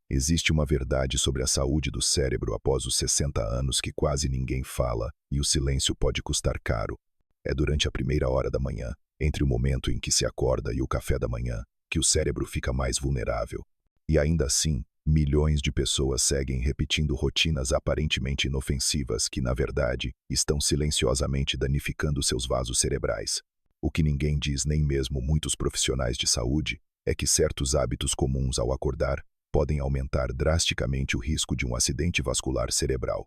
Existe uma verdade sobre a saúde do cérebro após os 60 anos que quase ninguém fala e o silêncio pode custar caro. É durante a primeira hora da manhã, entre o momento em que se acorda e o café da manhã, que o cérebro fica mais vulnerável. E ainda assim, milhões de pessoas seguem repetindo rotinas aparentemente inofensivas que, na verdade, estão silenciosamente danificando seus vasos cerebrais. O que ninguém diz, nem mesmo muitos profissionais de saúde, é que certos hábitos comuns ao acordar podem aumentar drasticamente o risco de um acidente vascular cerebral.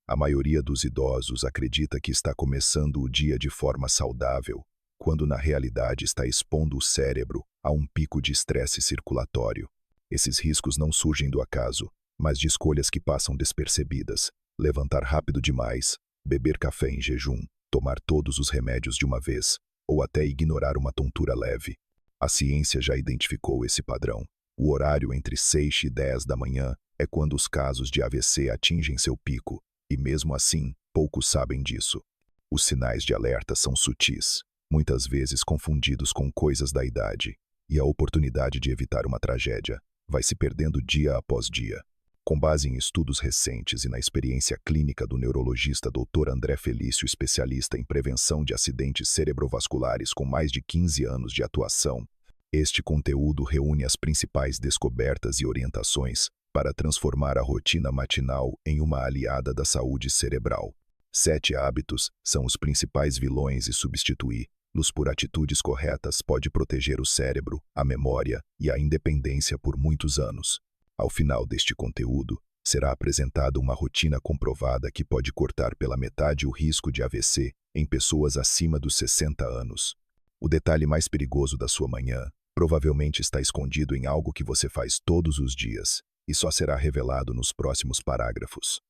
A maioria dos idosos acredita que está começando o dia de forma saudável, quando na realidade está expondo o cérebro a um pico de estresse circulatório. Esses riscos não surgem do acaso, mas de escolhas que passam despercebidas. Levantar rápido demais, beber café em jejum, tomar todos os remédios de uma vez, ou até ignorar uma tontura leve. A ciência já identificou esse padrão. O horário entre 6 e 10 da manhã é quando os casos de AVC atingem seu pico, e mesmo assim, poucos sabem disso. Os sinais de alerta são sutis, muitas vezes confundidos com coisas da idade, e a oportunidade de evitar uma tragédia vai se perdendo dia após dia. Com base em estudos recentes e na experiência clínica do neurologista Dr. André Felício, especialista em prevenção de acidentes cerebrovasculares com mais de 15 anos de atuação, este conteúdo reúne as principais descobertas e orientações para transformar a rotina matinal em uma aliada da saúde cerebral. 7 hábitos são os principais vilões e substituí-los por atitudes corretas pode proteger o cérebro, a memória e a independência por muitos anos. Ao final deste conteúdo, será apresentada uma rotina comprovada que pode cortar pela metade o risco de AVC em pessoas acima dos 60 anos. O detalhe mais perigoso da sua manhã provavelmente está escondido em algo que você faz todos os dias e só será revelado nos próximos parágrafos.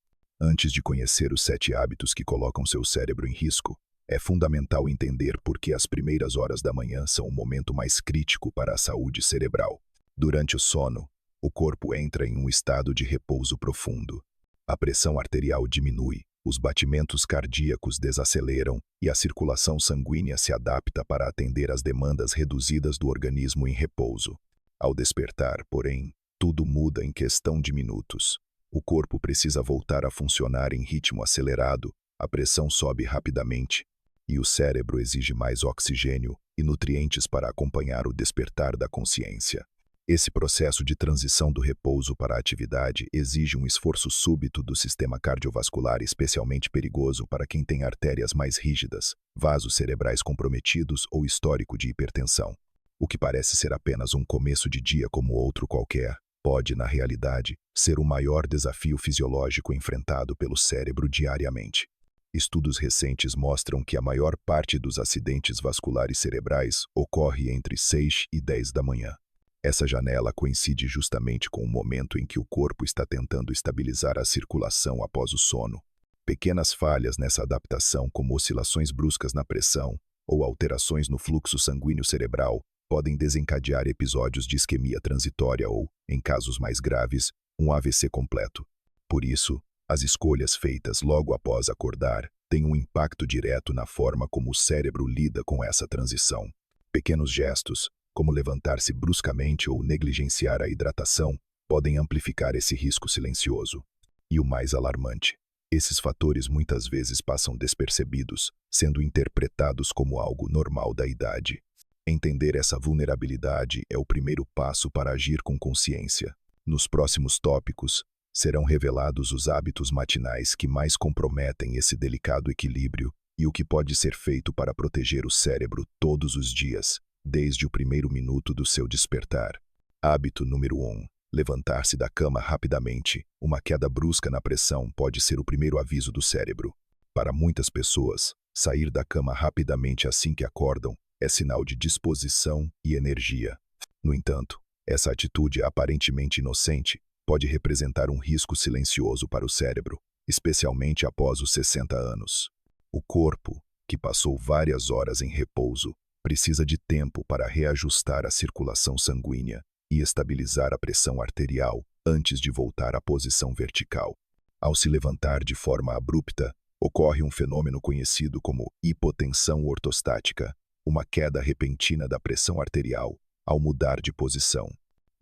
Antes de conhecer os 7 hábitos que colocam seu cérebro em risco, é fundamental entender por que as primeiras horas da manhã são o momento mais crítico para a saúde cerebral. Durante o sono, o corpo entra em um estado de repouso profundo. A pressão arterial diminui, os batimentos cardíacos desaceleram e a circulação sanguínea se adapta para atender às demandas reduzidas do organismo em repouso. Ao despertar, porém, tudo muda em questão de minutos. O corpo precisa voltar a funcionar em ritmo acelerado, a pressão sobe rapidamente e o cérebro exige mais oxigênio e nutrientes para acompanhar o despertar da consciência. Esse processo de transição do repouso para a atividade exige um esforço súbito do sistema cardiovascular especialmente perigoso para quem tem artérias mais rígidas, vasos cerebrais comprometidos ou histórico de hipertensão. O que parece ser apenas um começo de dia como outro qualquer, pode, na realidade, ser o maior desafio fisiológico enfrentado pelo cérebro diariamente. Estudos recentes mostram que a maior parte dos acidentes vasculares cerebrais ocorre entre 6 e 10 da manhã. Essa janela coincide justamente com o momento em que o corpo está tentando estabilizar a circulação após o sono. Pequenas falhas nessa adaptação, como oscilações bruscas na pressão ou alterações no fluxo sanguíneo cerebral, podem desencadear episódios de isquemia transitória ou, em casos mais graves, um AVC completo. Por isso, as escolhas feitas logo após acordar têm um impacto direto na forma como o cérebro lida com essa transição. Pequenos gestos, como levantar-se bruscamente ou negligenciar a hidratação, podem amplificar esse risco silencioso. E o mais alarmante, esses fatores muitas vezes passam despercebidos, sendo interpretados como algo normal da idade. Entender essa vulnerabilidade é o primeiro passo para agir com consciência. Nos próximos tópicos, serão revelados os hábitos matinais que mais comprometem esse delicado equilíbrio e o que pode ser feito para proteger o cérebro todos os dias, desde o primeiro minuto do seu despertar. Hábito número 1. Levantar-se da cama rapidamente. Uma queda brusca na pressão pode ser o primeiro aviso do cérebro. Para muitas pessoas, sair da cama rapidamente assim que acordam é sinal de disposição e energia. No entanto, essa atitude aparentemente inocente pode representar um risco silencioso para o cérebro, especialmente após os 60 anos. O corpo, que passou várias horas em repouso, precisa de tempo para reajustar a circulação sanguínea e estabilizar a pressão arterial antes de voltar à posição vertical. Ao se levantar de forma abrupta, ocorre um fenômeno conhecido como hipotensão ortostática, uma queda repentina da pressão arterial ao mudar de posição.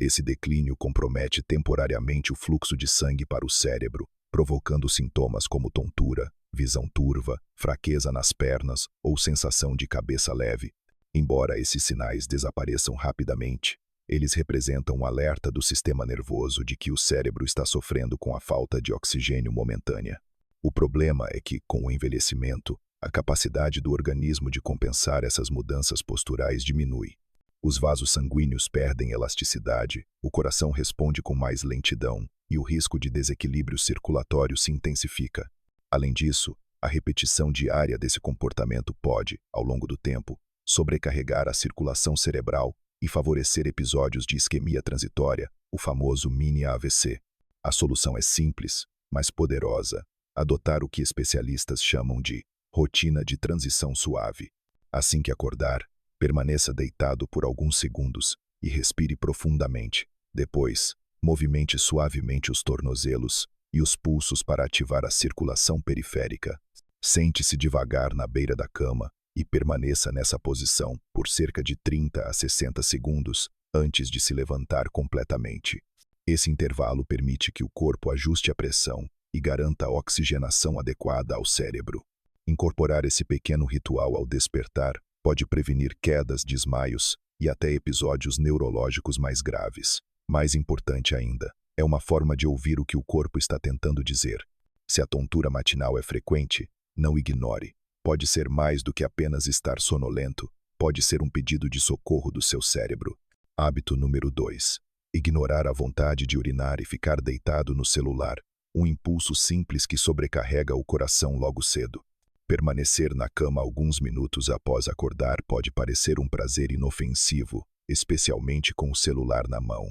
Esse declínio compromete temporariamente o fluxo de sangue para o cérebro, provocando sintomas como tontura, visão turva, fraqueza nas pernas ou sensação de cabeça leve. Embora esses sinais desapareçam rapidamente, eles representam um alerta do sistema nervoso de que o cérebro está sofrendo com a falta de oxigênio momentânea. O problema é que, com o envelhecimento, a capacidade do organismo de compensar essas mudanças posturais diminui. Os vasos sanguíneos perdem elasticidade, o coração responde com mais lentidão e o risco de desequilíbrio circulatório se intensifica. Além disso, a repetição diária desse comportamento pode, ao longo do tempo, sobrecarregar a circulação cerebral e favorecer episódios de isquemia transitória, o famoso mini AVC. A solução é simples, mas poderosa: adotar o que especialistas chamam de rotina de transição suave. Assim que acordar, permaneça deitado por alguns segundos e respire profundamente. Depois, movimente suavemente os tornozelos e os pulsos para ativar a circulação periférica. Sente-se devagar na beira da cama e permaneça nessa posição por cerca de 30 a 60 segundos antes de se levantar completamente. Esse intervalo permite que o corpo ajuste a pressão e garanta a oxigenação adequada ao cérebro. Incorporar esse pequeno ritual ao despertar pode prevenir quedas, desmaios e até episódios neurológicos mais graves. Mais importante ainda, é uma forma de ouvir o que o corpo está tentando dizer. Se a tontura matinal é frequente, não ignore. Pode ser mais do que apenas estar sonolento, pode ser um pedido de socorro do seu cérebro. Hábito número 2. Ignorar a vontade de urinar e ficar deitado no celular, um impulso simples que sobrecarrega o coração logo cedo. Permanecer na cama alguns minutos após acordar pode parecer um prazer inofensivo, especialmente com o celular na mão.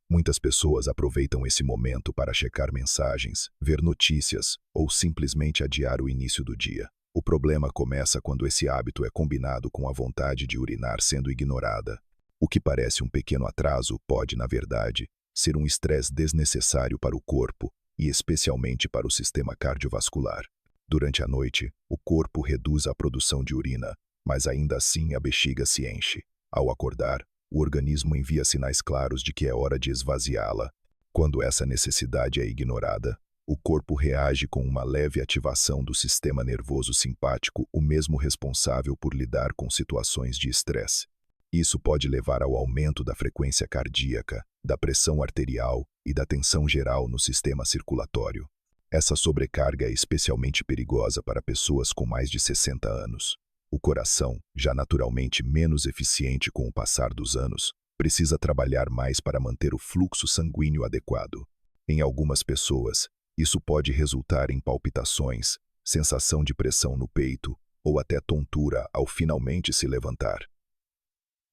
Muitas pessoas aproveitam esse momento para checar mensagens, ver notícias ou simplesmente adiar o início do dia. O problema começa quando esse hábito é combinado com a vontade de urinar sendo ignorada. O que parece um pequeno atraso pode, na verdade, ser um estresse desnecessário para o corpo e especialmente para o sistema cardiovascular. Durante a noite, o corpo reduz a produção de urina, mas ainda assim a bexiga se enche. Ao acordar, o organismo envia sinais claros de que é hora de esvaziá-la. Quando essa necessidade é ignorada, o corpo reage com uma leve ativação do sistema nervoso simpático, o mesmo responsável por lidar com situações de estresse. Isso pode levar ao aumento da frequência cardíaca, da pressão arterial e da tensão geral no sistema circulatório. Essa sobrecarga é especialmente perigosa para pessoas com mais de 60 anos. O coração, já naturalmente menos eficiente com o passar dos anos, precisa trabalhar mais para manter o fluxo sanguíneo adequado. Em algumas pessoas, isso pode resultar em palpitações, sensação de pressão no peito ou até tontura ao finalmente se levantar.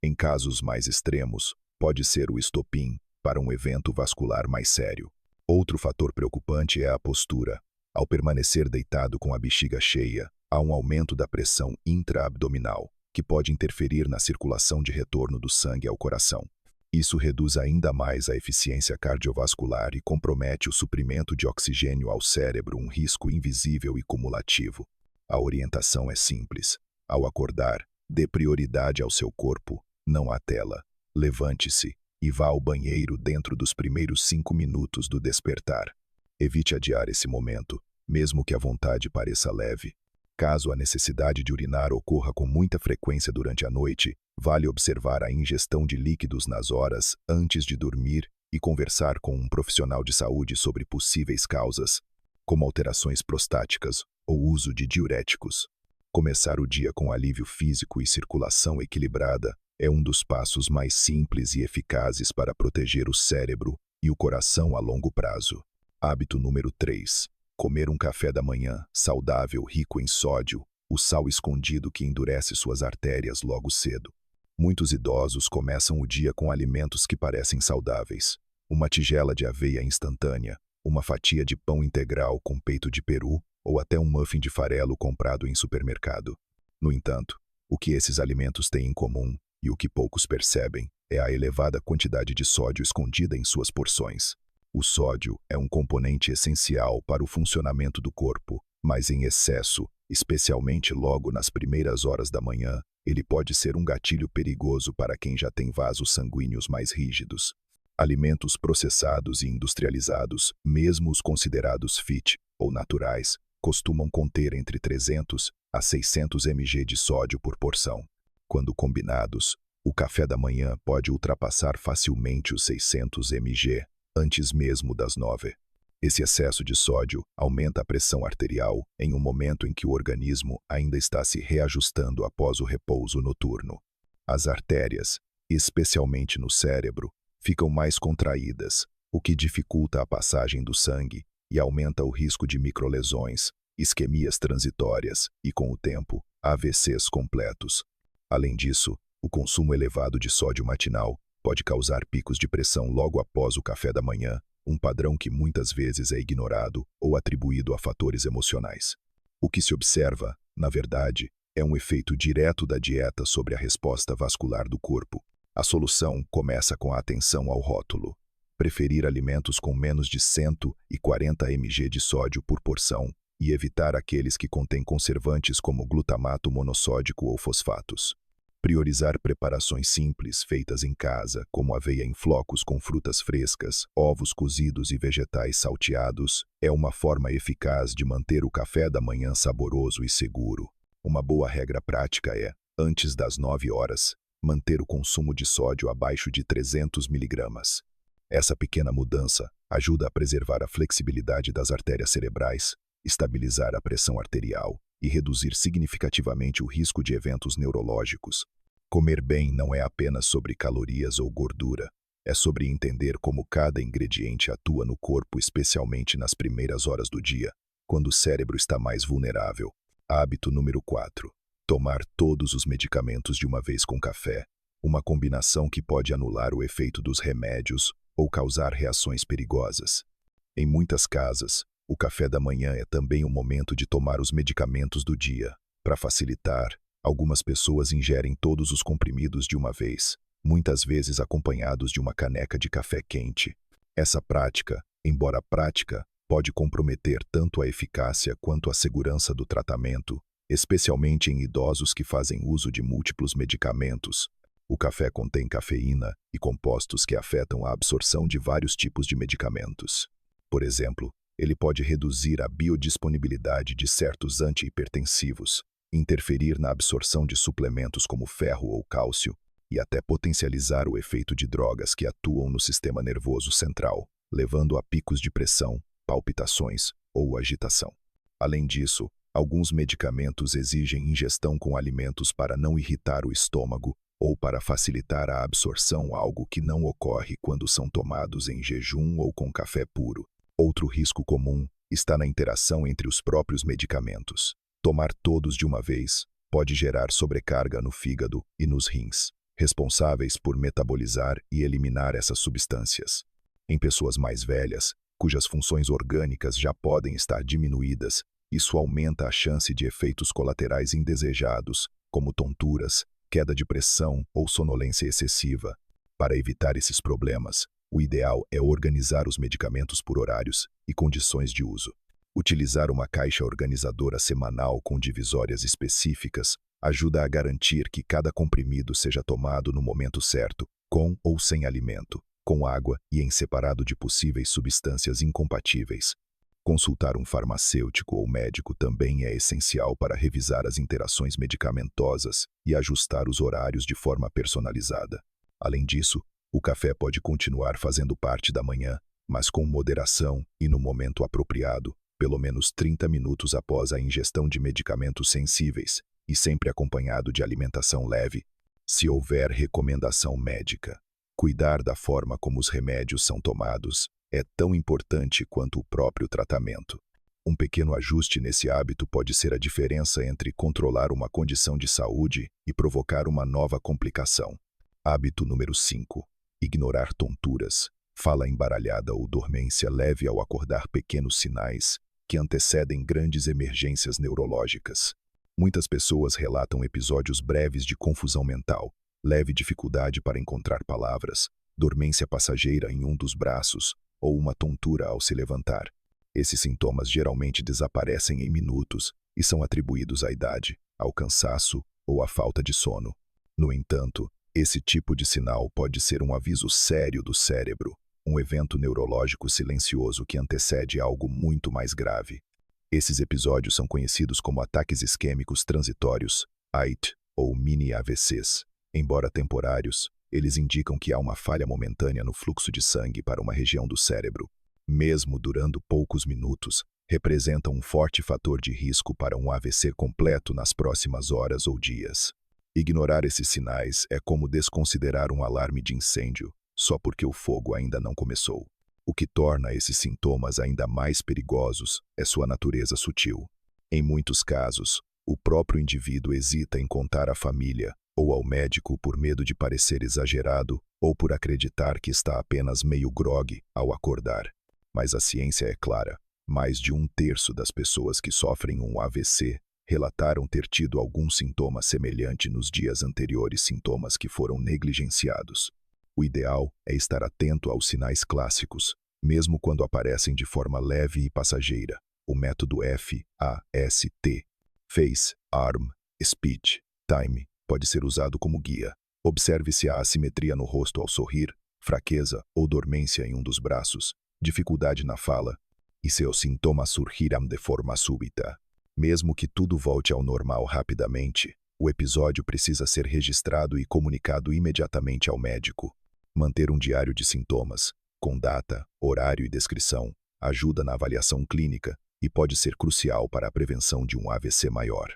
Em casos mais extremos, pode ser o estopim para um evento vascular mais sério. Outro fator preocupante é a postura. Ao permanecer deitado com a bexiga cheia, há um aumento da pressão intraabdominal, que pode interferir na circulação de retorno do sangue ao coração. Isso reduz ainda mais a eficiência cardiovascular e compromete o suprimento de oxigênio ao cérebro, um risco invisível e cumulativo. A orientação é simples. Ao acordar, dê prioridade ao seu corpo, não à tela. Levante-se e vá ao banheiro dentro dos primeiros 5 minutos do despertar. Evite adiar esse momento, mesmo que a vontade pareça leve. Caso a necessidade de urinar ocorra com muita frequência durante a noite, vale observar a ingestão de líquidos nas horas antes de dormir e conversar com um profissional de saúde sobre possíveis causas, como alterações prostáticas ou uso de diuréticos. Começar o dia com alívio físico e circulação equilibrada é um dos passos mais simples e eficazes para proteger o cérebro e o coração a longo prazo. Hábito número 3. Comer um café da manhã saudável, rico em sódio, o sal escondido que endurece suas artérias logo cedo. Muitos idosos começam o dia com alimentos que parecem saudáveis. Uma tigela de aveia instantânea, uma fatia de pão integral com peito de peru ou até um muffin de farelo comprado em supermercado. No entanto, o que esses alimentos têm em comum, e o que poucos percebem, é a elevada quantidade de sódio escondida em suas porções. O sódio é um componente essencial para o funcionamento do corpo, mas em excesso, especialmente logo nas primeiras horas da manhã, ele pode ser um gatilho perigoso para quem já tem vasos sanguíneos mais rígidos. Alimentos processados e industrializados, mesmo os considerados fit ou naturais, costumam conter entre 300 a 600 mg de sódio por porção. Quando combinados, o café da manhã pode ultrapassar facilmente os 600 mg, antes mesmo das 9. Esse excesso de sódio aumenta a pressão arterial em um momento em que o organismo ainda está se reajustando após o repouso noturno. As artérias, especialmente no cérebro, ficam mais contraídas, o que dificulta a passagem do sangue e aumenta o risco de microlesões, isquemias transitórias e, com o tempo, AVCs completos. Além disso, o consumo elevado de sódio matinal pode causar picos de pressão logo após o café da manhã, um padrão que muitas vezes é ignorado ou atribuído a fatores emocionais. O que se observa, na verdade, é um efeito direto da dieta sobre a resposta vascular do corpo. A solução começa com a atenção ao rótulo. Preferir alimentos com menos de 140 mg de sódio por porção e evitar aqueles que contêm conservantes como glutamato monossódico ou fosfatos. Priorizar preparações simples feitas em casa, como aveia em flocos com frutas frescas, ovos cozidos e vegetais salteados, é uma forma eficaz de manter o café da manhã saboroso e seguro. Uma boa regra prática é, antes das 9 horas, manter o consumo de sódio abaixo de 300 mg. Essa pequena mudança ajuda a preservar a flexibilidade das artérias cerebrais, estabilizar a pressão arterial e reduzir significativamente o risco de eventos neurológicos. Comer bem não é apenas sobre calorias ou gordura, é sobre entender como cada ingrediente atua no corpo, especialmente nas primeiras horas do dia, quando o cérebro está mais vulnerável. Hábito número 4. Tomar todos os medicamentos de uma vez com café, uma combinação que pode anular o efeito dos remédios ou causar reações perigosas. Em muitas casas, o café da manhã é também o momento de tomar os medicamentos do dia. Para facilitar, algumas pessoas ingerem todos os comprimidos de uma vez, muitas vezes acompanhados de uma caneca de café quente. Essa prática, embora prática, pode comprometer tanto a eficácia quanto a segurança do tratamento, especialmente em idosos que fazem uso de múltiplos medicamentos. O café contém cafeína e compostos que afetam a absorção de vários tipos de medicamentos. Por exemplo, ele pode reduzir a biodisponibilidade de certos antihipertensivos, interferir na absorção de suplementos como ferro ou cálcio e até potencializar o efeito de drogas que atuam no sistema nervoso central, levando a picos de pressão, palpitações ou agitação. Além disso, alguns medicamentos exigem ingestão com alimentos para não irritar o estômago ou para facilitar a absorção, algo que não ocorre quando são tomados em jejum ou com café puro. Outro risco comum está na interação entre os próprios medicamentos. Tomar todos de uma vez pode gerar sobrecarga no fígado e nos rins, responsáveis por metabolizar e eliminar essas substâncias. Em pessoas mais velhas, cujas funções orgânicas já podem estar diminuídas, isso aumenta a chance de efeitos colaterais indesejados, como tonturas, queda de pressão ou sonolência excessiva. Para evitar esses problemas, o ideal é organizar os medicamentos por horários e condições de uso. Utilizar uma caixa organizadora semanal com divisórias específicas ajuda a garantir que cada comprimido seja tomado no momento certo, com ou sem alimento, com água e em separado de possíveis substâncias incompatíveis. Consultar um farmacêutico ou médico também é essencial para revisar as interações medicamentosas e ajustar os horários de forma personalizada. Além disso, o café pode continuar fazendo parte da manhã, mas com moderação e no momento apropriado, pelo menos 30 minutos após a ingestão de medicamentos sensíveis, e sempre acompanhado de alimentação leve, se houver recomendação médica. Cuidar da forma como os remédios são tomados é tão importante quanto o próprio tratamento. Um pequeno ajuste nesse hábito pode ser a diferença entre controlar uma condição de saúde e provocar uma nova complicação. Hábito número 5. Ignorar tonturas, fala embaralhada ou dormência leve ao acordar, pequenos sinais que antecedem grandes emergências neurológicas. Muitas pessoas relatam episódios breves de confusão mental, leve dificuldade para encontrar palavras, dormência passageira em um dos braços ou uma tontura ao se levantar. Esses sintomas geralmente desaparecem em minutos e são atribuídos à idade, ao cansaço ou à falta de sono. No entanto, Esse tipo de sinal pode ser um aviso sério do cérebro, um evento neurológico silencioso que antecede algo muito mais grave. Esses episódios são conhecidos como ataques isquêmicos transitórios, AIT, ou mini-AVCs. Embora temporários, eles indicam que há uma falha momentânea no fluxo de sangue para uma região do cérebro. Mesmo durando poucos minutos, representam um forte fator de risco para um AVC completo nas próximas horas ou dias. Ignorar esses sinais é como desconsiderar um alarme de incêndio, só porque o fogo ainda não começou. O que torna esses sintomas ainda mais perigosos é sua natureza sutil. Em muitos casos, o próprio indivíduo hesita em contar à família ou ao médico por medo de parecer exagerado ou por acreditar que está apenas meio grogue ao acordar. Mas a ciência é clara. Mais de 1/3 das pessoas que sofrem um AVC relataram ter tido algum sintoma semelhante nos dias anteriores, sintomas que foram negligenciados. O ideal é estar atento aos sinais clássicos, mesmo quando aparecem de forma leve e passageira. O método FAST, Face, Arm, Speech, Time, pode ser usado como guia. Observe se há assimetria no rosto ao sorrir, fraqueza ou dormência em um dos braços, dificuldade na fala, e se os sintomas surgiram de forma súbita. Mesmo que tudo volte ao normal rapidamente, o episódio precisa ser registrado e comunicado imediatamente ao médico. Manter um diário de sintomas, com data, horário e descrição, ajuda na avaliação clínica e pode ser crucial para a prevenção de um AVC maior.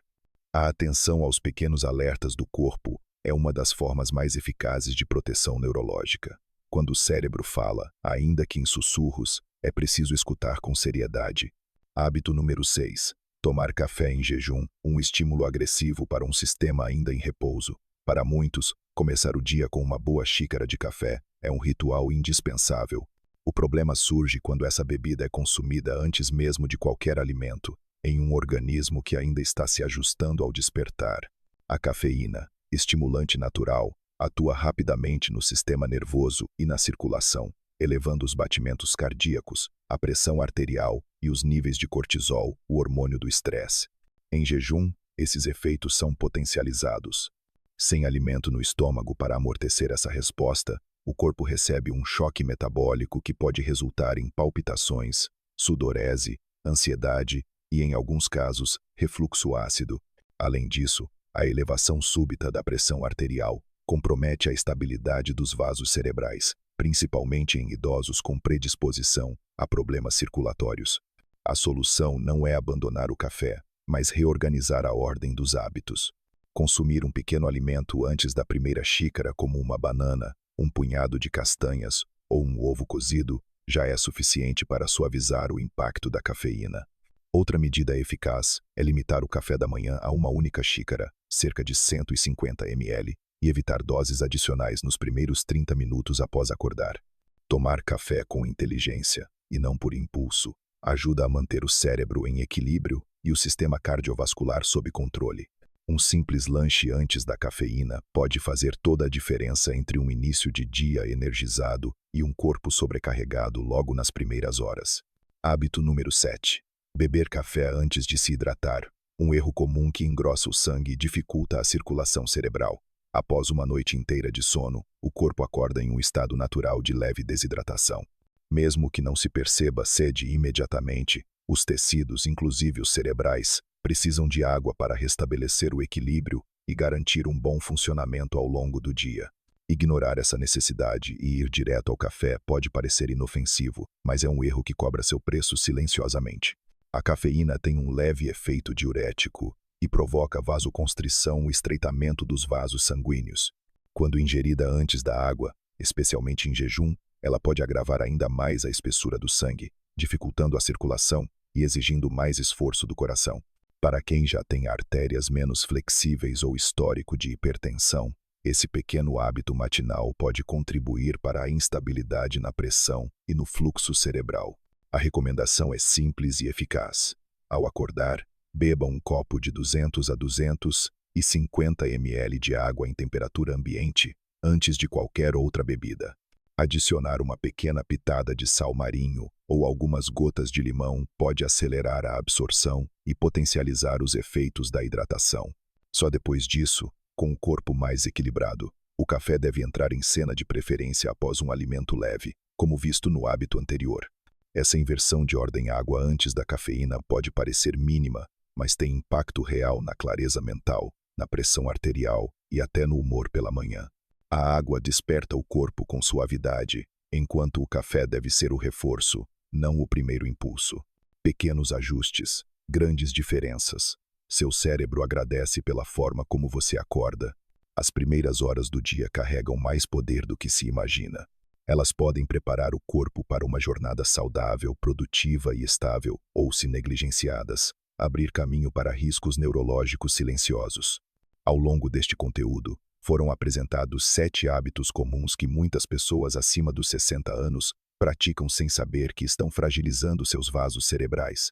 A atenção aos pequenos alertas do corpo é uma das formas mais eficazes de proteção neurológica. Quando o cérebro fala, ainda que em sussurros, é preciso escutar com seriedade. Hábito número 6. Tomar café em jejum, um estímulo agressivo para um sistema ainda em repouso. Para muitos, começar o dia com uma boa xícara de café é um ritual indispensável. O problema surge quando essa bebida é consumida antes mesmo de qualquer alimento, em um organismo que ainda está se ajustando ao despertar. A cafeína, estimulante natural, atua rapidamente no sistema nervoso e na circulação, elevando os batimentos cardíacos, a pressão arterial e os níveis de cortisol, o hormônio do estresse. Em jejum, esses efeitos são potencializados. Sem alimento no estômago para amortecer essa resposta, o corpo recebe um choque metabólico que pode resultar em palpitações, sudorese, ansiedade e, em alguns casos, refluxo ácido. Além disso, a elevação súbita da pressão arterial compromete a estabilidade dos vasos cerebrais, principalmente em idosos com predisposição a problemas circulatórios. A solução não é abandonar o café, mas reorganizar a ordem dos hábitos. Consumir um pequeno alimento antes da primeira xícara, como uma banana, um punhado de castanhas ou um ovo cozido, já é suficiente para suavizar o impacto da cafeína. Outra medida eficaz é limitar o café da manhã a uma única xícara, cerca de 150 ml, e evitar doses adicionais nos primeiros 30 minutos após acordar. Tomar café com inteligência, e não por impulso, ajuda a manter o cérebro em equilíbrio e o sistema cardiovascular sob controle. Um simples lanche antes da cafeína pode fazer toda a diferença entre um início de dia energizado e um corpo sobrecarregado logo nas primeiras horas. Hábito número 7. Beber café antes de se hidratar, um erro comum que engrossa o sangue e dificulta a circulação cerebral. Após uma noite inteira de sono, o corpo acorda em um estado natural de leve desidratação. Mesmo que não se perceba sede imediatamente, os tecidos, inclusive os cerebrais, precisam de água para restabelecer o equilíbrio e garantir um bom funcionamento ao longo do dia. Ignorar essa necessidade e ir direto ao café pode parecer inofensivo, mas é um erro que cobra seu preço silenciosamente. A cafeína tem um leve efeito diurético e provoca vasoconstrição e estreitamento dos vasos sanguíneos. Quando ingerida antes da água, especialmente em jejum, ela pode agravar ainda mais a espessura do sangue, dificultando a circulação e exigindo mais esforço do coração. Para quem já tem artérias menos flexíveis ou histórico de hipertensão, esse pequeno hábito matinal pode contribuir para a instabilidade na pressão e no fluxo cerebral. A recomendação é simples e eficaz. Ao acordar, beba um copo de 200 a 250 ml de água em temperatura ambiente antes de qualquer outra bebida. Adicionar uma pequena pitada de sal marinho ou algumas gotas de limão pode acelerar a absorção e potencializar os efeitos da hidratação. Só depois disso, com o corpo mais equilibrado, O café deve entrar em cena de preferência após um alimento leve, como visto no hábito anterior. Essa inversão de ordem água antes da cafeína pode parecer mínima, mas tem impacto real na clareza mental, na pressão arterial e até no humor pela manhã. A água desperta o corpo com suavidade, enquanto o café deve ser o reforço, não o primeiro impulso. Pequenos ajustes, grandes diferenças. Seu cérebro agradece pela forma como você acorda. As primeiras horas do dia carregam mais poder do que se imagina. Elas podem preparar o corpo para uma jornada saudável, produtiva e estável, ou, se negligenciadas, abrir caminho para riscos neurológicos silenciosos. Ao longo deste conteúdo, foram apresentados 7 hábitos comuns que muitas pessoas acima dos 60 anos praticam sem saber que estão fragilizando seus vasos cerebrais.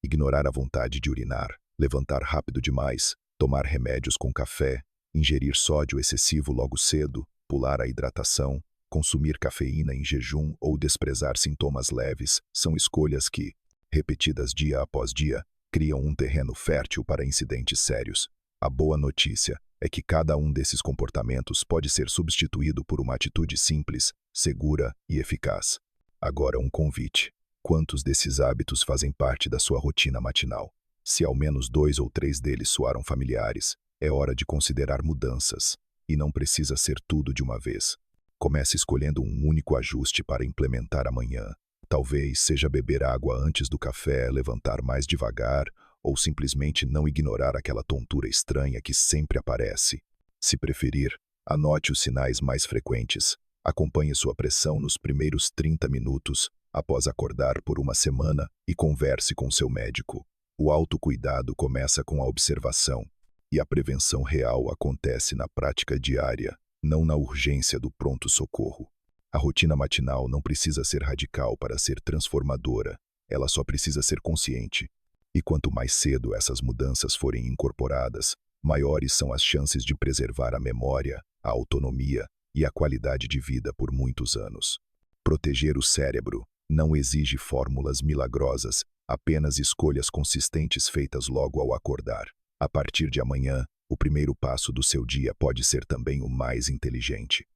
Ignorar a vontade de urinar, levantar rápido demais, tomar remédios com café, ingerir sódio excessivo logo cedo, pular a hidratação, consumir cafeína em jejum ou desprezar sintomas leves são escolhas que, repetidas dia após dia, criam um terreno fértil para incidentes sérios. A boa notícia é que cada um desses comportamentos pode ser substituído por uma atitude simples, segura e eficaz. Agora um convite. Quantos desses hábitos fazem parte da sua rotina matinal? Se ao menos 2 ou 3 deles soaram familiares, é hora de considerar mudanças. E não precisa ser tudo de uma vez. Comece escolhendo um único ajuste para implementar amanhã. Talvez seja beber água antes do café, levantar mais devagar, ou simplesmente não ignorar aquela tontura estranha que sempre aparece. Se preferir, anote os sinais mais frequentes. Acompanhe sua pressão nos primeiros 30 minutos, após acordar por uma semana, e converse com seu médico. O autocuidado começa com a observação, e a prevenção real acontece na prática diária, não na urgência do pronto-socorro. A rotina matinal não precisa ser radical para ser transformadora, ela só precisa ser consciente. E quanto mais cedo essas mudanças forem incorporadas, maiores são as chances de preservar a memória, a autonomia e a qualidade de vida por muitos anos. Proteger o cérebro não exige fórmulas milagrosas, apenas escolhas consistentes feitas logo ao acordar. A partir de amanhã, o primeiro passo do seu dia pode ser também o mais inteligente.